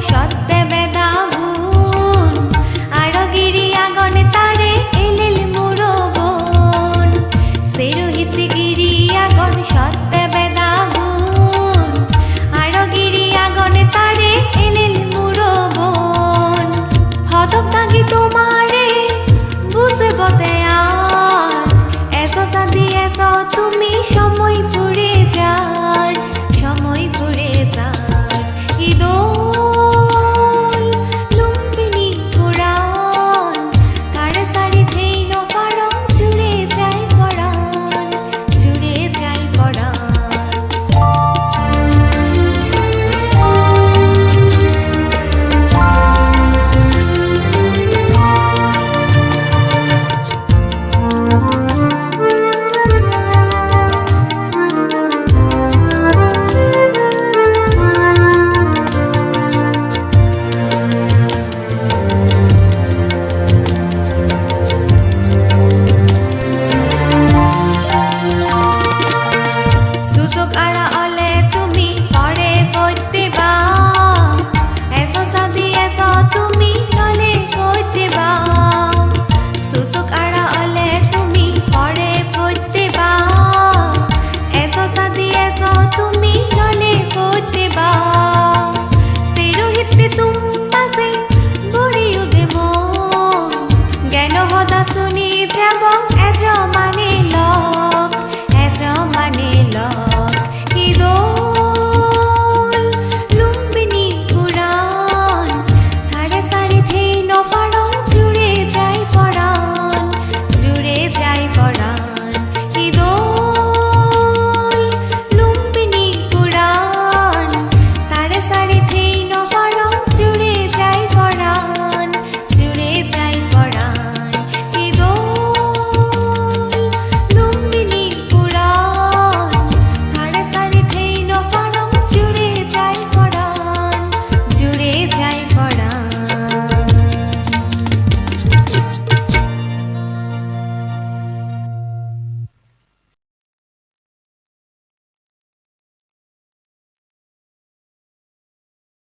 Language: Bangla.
সত্যে বেদাগুন আরগিরি আগন তারে এলিল মুরবন সেরোহিত গিরি আগন সত্যে বেদাগুন আরগিরি আগন তারে এলিল মুরবন হতক তাগি তোমারে বুঝবতে আর এসো সাদি এসো তুমি সময় ফুরে যার সময় ফুরে যার ইদোল লুম্বিনী ফুরান কারে সারি থেই নফারং জুড়ে যায় ফরান জুড়ে যায় ফরান সুতক আড়া অলে তুমি ফরে ফইতে বা এসো সাদি এসো তুমি নলে ফইতে বা সুতক আড়া অলে তুমি ফরে ফইতে বা এসো সাদি এসো তুমি নলে ফইতে বা সেরোহিতে তুমি